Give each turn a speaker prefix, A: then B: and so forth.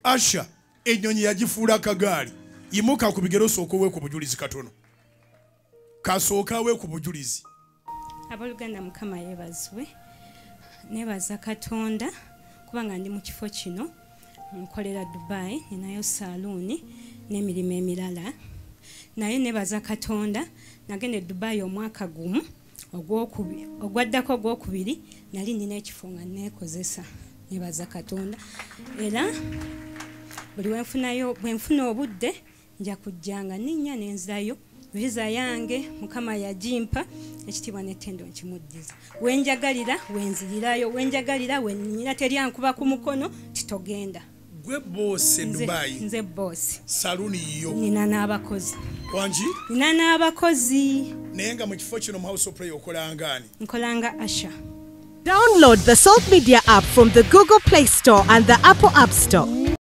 A: Asha ennyonyi yagifuula kagaali yimuka ku bigero sooka we ku bujulizi katono kasooka we ku bujulizi.
B: Abaluganda Mukama yeebazibwe neebaza Katonda kubanga ndi mu kifo kino nkolera Dubai ninayo saluuni n'emirimu emirala naye neebaza Katonda nagende Dubai omwaka gumu ogwaddako ogwokubiri nali nina ekifo nga neekozesa neebaza Katonda era buli bwenfuna obudde nja kujjanga ninnya nenzirayo visa yange Mukama yagimpa ekitibwa n'ettendo nkimuddiza wenjagalira wenzirirayo wenjagalira wennyina teryankuba ku mukono titogenda.
A: Gwe boss Dubai
B: nze boss
A: saluni yo
B: nina n'abakozi
A: wanji
B: nina n'abakozi
A: naye nga mu kifo kino mu House of Prayer okolangani
B: nkolanga Asha.
C: Download the Salt Media app from the Google Play Store and the Apple App Store.